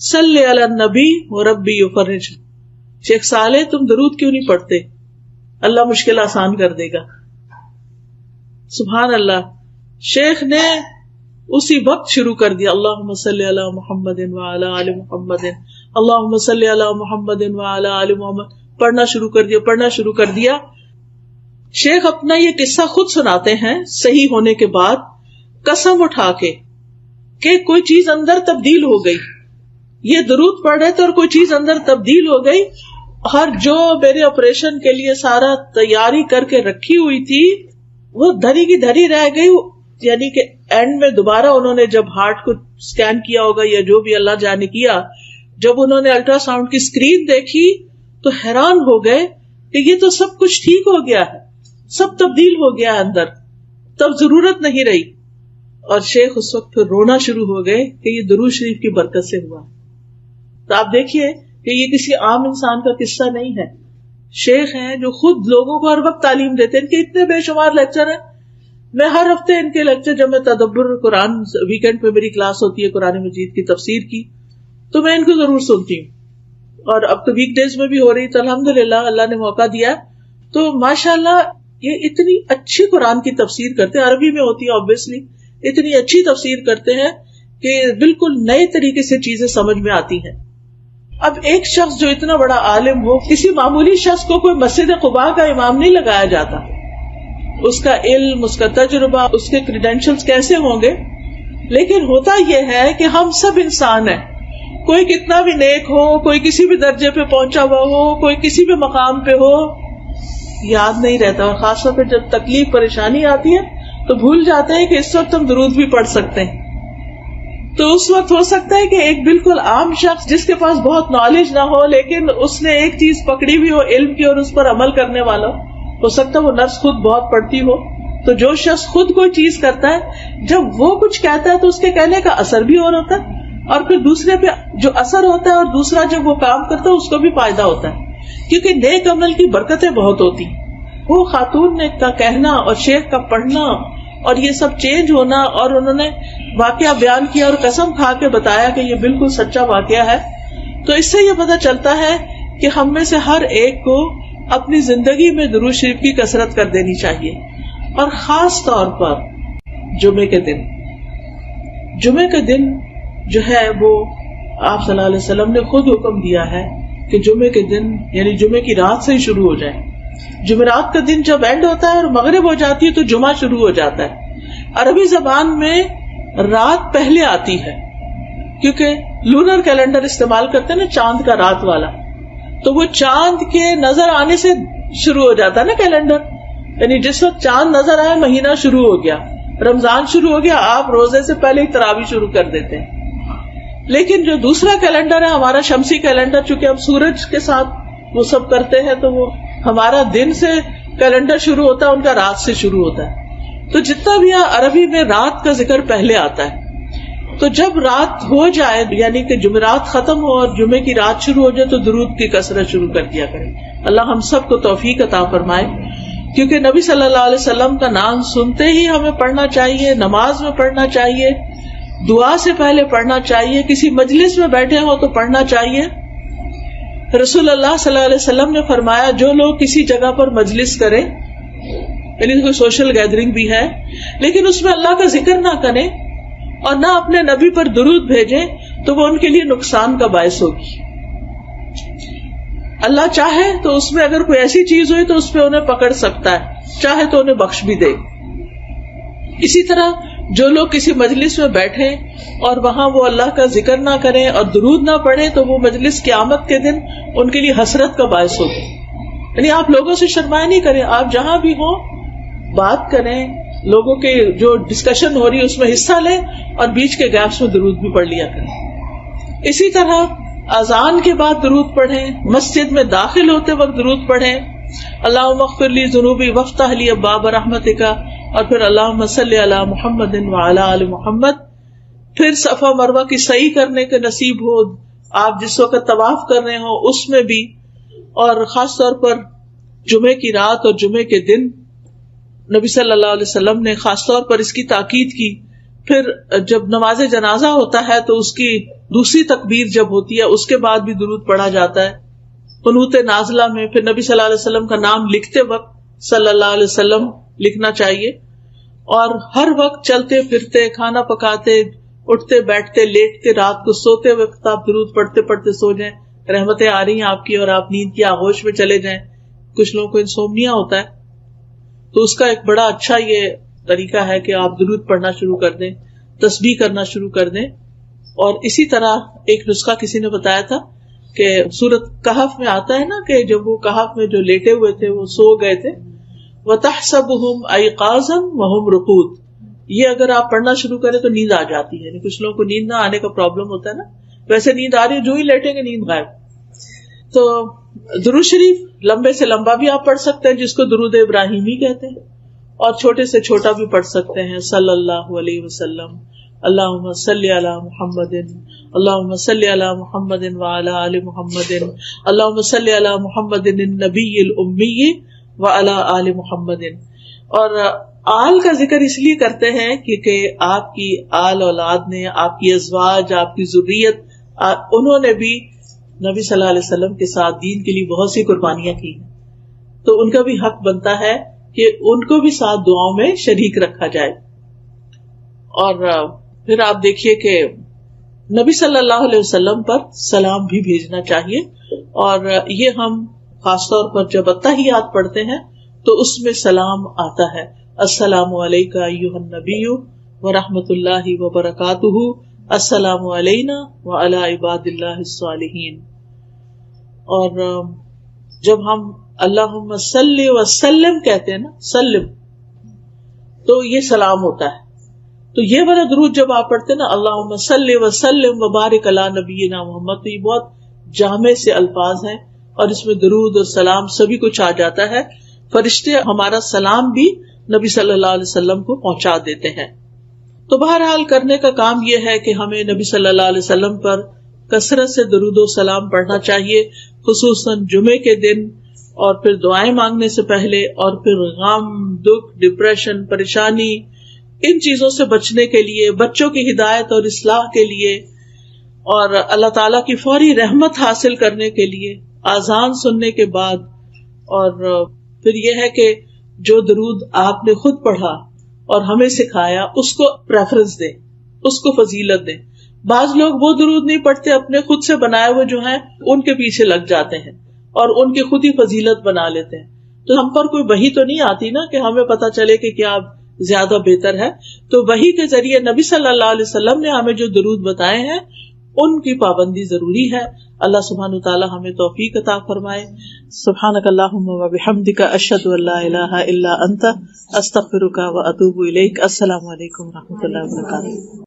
صلی علی النبی وربی یفرج. شیخ صالح تم درود کیوں نہیں پڑھتے, اللہ مشکل آسان کر دے گا. سبحان اللہ. شیخ نے اسی وقت شروع کر دیا اللہم صلی علی محمد وعلی آل محمد, اللہم صلی علی محمد وعلی آل محمد, پڑھنا شروع کر دیا. شیخ اپنا یہ قصہ خود سناتے ہیں صحیح ہونے کے بعد, قسم اٹھا کے کہ کوئی چیز اندر تبدیل ہو گئی. یہ درود پڑھ رہے تھے اور کوئی چیز اندر تبدیل ہو گئی, اور جو میرے آپریشن کے لیے سارا تیاری کر کے رکھی ہوئی تھی وہ دھری کی دھری رہ گئی. یعنی کہ اینڈ میں دوبارہ انہوں نے جب ہارٹ کو سکین کیا ہوگا یا جو بھی اللہ جانے کیا, جب انہوں نے الٹرا ساؤنڈ کی اسکرین دیکھی تو حیران ہو گئے کہ یہ تو سب کچھ ٹھیک ہو گیا ہے, سب تبدیل ہو گیا اندر, تب ضرورت نہیں رہی. اور شیخ اس وقت پھر رونا شروع ہو گئے کہ یہ درود شریف کی برکت سے ہوا. تو آپ دیکھیے کہ یہ کسی عام انسان کا قصہ نہیں ہے. شیخ ہیں جو خود لوگوں کو ہر وقت تعلیم دیتے ہیں. ان کے اتنے بے شمار لیکچر ہیں. میں ہر ہفتے ان کے لیکچر, جب میں تدبر قرآن ویکینڈ پہ میری کلاس ہوتی ہے قرآن مجید کی تفسیر کی, تو میں ان کو ضرور سنتی ہوں. اور اب تو ویک ڈیز میں بھی ہو رہی, تو الحمدللہ اللہ نے موقع دیا. تو ماشاءاللہ یہ اتنی اچھی قرآن کی تفسیر کرتے ہیں, عربی میں ہوتی ہے obviously, اتنی اچھی تفسیر کرتے ہیں کہ بالکل نئے طریقے سے چیزیں سمجھ میں آتی ہیں. اب ایک شخص جو اتنا بڑا عالم ہو, کسی معمولی شخص کو کوئی مسجد قباء کا امام نہیں لگایا جاتا. اس کا علم, اس کا تجربہ, اس کے کریڈینشلز کیسے ہوں گے. لیکن ہوتا یہ ہے کہ ہم سب انسان ہیں, کوئی کتنا بھی نیک ہو, کوئی کسی بھی درجے پہ پہنچا ہوا ہو, کوئی کسی بھی مقام پہ ہو, یاد نہیں رہتا. اور خاص طور پہ جب تکلیف پریشانی آتی ہے تو بھول جاتے ہیں کہ اس وقت ہم درود بھی پڑھ سکتے ہیں. تو اس وقت ہو سکتا ہے کہ ایک بالکل عام شخص جس کے پاس بہت نالج نہ ہو, لیکن اس نے ایک چیز پکڑی بھی ہو علم کی اور اس پر عمل کرنے والا ہو سکتا ہے وہ نرس خود بہت پڑھتی ہو. تو جو شخص خود کوئی چیز کرتا ہے, جب وہ کچھ کہتا ہے تو اس کے کہنے کا اثر بھی اور ہوتا ہے, اور پھر دوسرے پہ جو اثر ہوتا ہے اور دوسرا جب وہ کام کرتا ہے اس کو بھی فائدہ ہوتا ہے, کیونکہ نیک عمل کی برکتیں بہت ہوتی. وہ خاتون نے کا کہنا اور شیخ کا پڑھنا اور یہ سب چینج ہونا, اور انہوں نے واقعہ بیان کیا اور قسم کھا کے بتایا کہ یہ بالکل سچا واقعہ ہے. تو اس سے یہ پتہ چلتا ہے کہ ہم میں سے ہر ایک کو اپنی زندگی میں درود شریف کی کثرت کر دینی چاہیے, اور خاص طور پر جمعے کے دن. جمعے کے دن جو ہے وہ آپ صلی اللہ علیہ وسلم نے خود حکم دیا ہے کہ جمعے کے دن یعنی جمعے کی رات سے ہی شروع ہو جائے. جمعرات کا دن جب اینڈ ہوتا ہے اور مغرب ہو جاتی ہے تو جمعہ شروع ہو جاتا ہے. عربی زبان میں رات پہلے آتی ہے کیونکہ لونر کیلنڈر استعمال کرتے ہیں نا, چاند کا رات والا, تو وہ چاند کے نظر آنے سے شروع ہو جاتا ہے نا کیلنڈر. یعنی جس وقت چاند نظر آئے مہینہ شروع ہو گیا, رمضان شروع ہو گیا, آپ روزے سے پہلے ہی تراویح شروع کر دیتے ہیں. لیکن جو دوسرا کیلنڈر ہے ہمارا شمسی کیلنڈر, چونکہ ہم سورج کے ساتھ وہ سب کرتے ہیں تو وہ ہمارا دن سے کیلنڈر شروع ہوتا ہے, ان کا رات سے شروع ہوتا ہے. تو جتنا بھی عربی میں رات کا ذکر پہلے آتا ہے, تو جب رات ہو جائے یعنی کہ جمعرات ختم ہو اور جمعے کی رات شروع ہو جائے تو درود کی کثرت شروع کر دیا کریں. اللہ ہم سب کو توفیق عطا فرمائے, کیونکہ نبی صلی اللہ علیہ وسلم کا نام سنتے ہی ہمیں پڑھنا چاہیے, نماز میں پڑھنا چاہیے, دعا سے پہلے پڑھنا چاہیے, کسی مجلس میں بیٹھے ہو تو پڑھنا چاہیے. رسول اللہ صلی اللہ علیہ وسلم نے فرمایا جو لوگ کسی جگہ پر مجلس کریں, یعنی کوئی سوشل گیدرنگ بھی ہے, لیکن اس میں اللہ کا ذکر نہ کریں اور نہ اپنے نبی پر درود بھیجیں, تو وہ ان کے لیے نقصان کا باعث ہوگی. اللہ چاہے تو اس میں اگر کوئی ایسی چیز ہوئی تو اس پہ انہیں پکڑ سکتا ہے, چاہے تو انہیں بخش بھی دے. اسی طرح جو لوگ کسی مجلس میں بیٹھے اور وہاں وہ اللہ کا ذکر نہ کریں اور درود نہ پڑھیں تو وہ مجلس قیامت کے دن ان کے لیے حسرت کا باعث ہوگی. یعنی آپ لوگوں سے شرمائے نہیں کریں، آپ جہاں بھی ہوں بات کریں، لوگوں کے جو ڈسکشن ہو رہی ہے اس میں حصہ لیں اور بیچ کے گیپس میں درود بھی پڑھ لیا کریں. اسی طرح اذان کے بعد درود پڑھیں، مسجد میں داخل ہوتے وقت درود پڑھیں، اللہم اغفر لی ذنوبی وافتح لی ابواب رحمتک، اور پھر اللہم صلی علی محمد وعلی آل محمد. پھر صفا مروہ کی سعی کرنے کے نصیب ہو، آپ جس وقت طواف کر رہے ہوں اس میں بھی، اور خاص طور پر جمعے کی رات اور جمعے کے دن نبی صلی اللہ علیہ وسلم نے خاص طور پر اس کی تاکید کی. پھر جب نماز جنازہ ہوتا ہے تو اس کی دوسری تکبیر جب ہوتی ہے اس کے بعد بھی درود پڑھا جاتا ہے. قنوت نازلہ میں پھر نبی صلی اللہ علیہ وسلم کا نام لکھتے وقت صلی اللہ علیہ وسلم لکھنا چاہیے، اور ہر وقت چلتے پھرتے، کھانا پکاتے، اٹھتے بیٹھتے، لیٹتے، رات کو سوتے وقت آپ درود پڑھتے پڑھتے سو جائیں. رحمتیں آ رہی ہیں آپ کی اور آپ نیند کی آغوش میں چلے جائیں. کچھ لوگوں کو انسومنیا ہوتا ہے تو اس کا ایک بڑا اچھا یہ طریقہ ہے کہ آپ درود پڑھنا شروع کر دیں، تسبیح کرنا شروع کر دیں. اور اسی طرح ایک نسخہ کسی نے بتایا تھا کہ سورۃ کہف میں آتا ہے نا کہ جب وہ کہف میں جو لیٹے ہوئے تھے وہ سو گئے تھے، وَتَحْسَبُهُمْ أَيْقَاظًا وَهُمْ رُقُودٌ، یہ اگر آپ پڑھنا شروع کریں تو نیند آ جاتی ہے. یعنی کچھ لوگوں کو نیند نہ آنے کا پرابلم ہوتا ہے نا، ویسے نیند آ رہی ہے جو ہی لیٹیں گے نیند غائب. تو درود شریف لمبے سے لمبا بھی آپ پڑھ سکتے ہیں جس کو درود ابراہیمی کہتے ہیں، اور چھوٹے سے چھوٹا بھی پڑھ سکتے ہیں. صلی اللہ علیہ وسلم، اللہم صلی علی محمد، اللہم صلی علی محمد وعلی آل محمد، اللہم صلی علی محمد النبی الامی وعلی آل محمد. اور آل کا ذکر اس لیے کرتے ہیں کیونکہ آپ کی آل اولاد نے، آپ کی ازواج، آپ کی ذریت، انہوں نے بھی نبی صلی اللہ علیہ وسلم کے ساتھ دین کے لیے بہت سی قربانیاں کی ہیں، تو ان کا بھی حق بنتا ہے کہ ان کو بھی ساتھ دعاؤں میں شریک رکھا جائے. اور پھر آپ دیکھیے کہ نبی صلی اللہ علیہ وسلم پر سلام بھی بھیجنا چاہیے، اور یہ ہم خاص طور پر جب التحیات پڑھتے ہیں تو اس میں سلام آتا ہے، السلام علیکہ ایھا النبی ورحمۃ اللہ وبرکاتہ، السلام علینا وعلی عباد اللہ الصالحین. اور جب ہم اللہم صلی وسلم کہتے ہیں نا، سلم، تو یہ سلام ہوتا ہے. تو یہ والا درود جب آپ پڑھتے ہیں نا، اللہم صلی وسلم وبارک علی نبینا محمد، تو یہ بہت جامع سے الفاظ ہیں اور اس میں درود اور سلام سبھی کچھ آ جاتا ہے. فرشتے ہمارا سلام بھی نبی صلی اللہ علیہ وسلم کو پہنچا دیتے ہیں. تو بہرحال کرنے کا کام یہ ہے کہ ہمیں نبی صلی اللہ علیہ وسلم پر کثرت سے درود و سلام پڑھنا چاہیے، خصوصاً جمعے کے دن، اور پھر دعائیں مانگنے سے پہلے، اور پھر غم، دکھ، ڈپریشن، پریشانی، ان چیزوں سے بچنے کے لیے، بچوں کی ہدایت اور اصلاح کے لیے، اور اللہ تعالیٰ کی فوری رحمت حاصل کرنے کے لیے آذان سننے کے بعد. اور پھر یہ ہے کہ جو درود آپ نے خود پڑھا اور ہمیں سکھایا اس کو پریفرنس دیں، اس کو فضیلت دیں. بعض لوگ وہ درود نہیں پڑھتے، اپنے خود سے بنائے ہوئے جو ہیں ان کے پیچھے لگ جاتے ہیں اور ان کی خود ہی فضیلت بنا لیتے ہیں. تو ہم پر کوئی وحی تو نہیں آتی نا کہ ہمیں پتہ چلے کہ کیا زیادہ بہتر ہے. تو وحی کے ذریعے نبی صلی اللہ علیہ وسلم نے ہمیں جو درود بتائے ہیں ان کی پابندی ضروری ہے. اللہ سبحانہ وتعالی ہمیں توفیق عطا فرمائے. سبحانک اللہم و بحمدک، اشہد ان لا الہ الا انت، استغفرک و اتوب الیک. السلام علیکم و رحمۃ اللہ وبرکاتہ.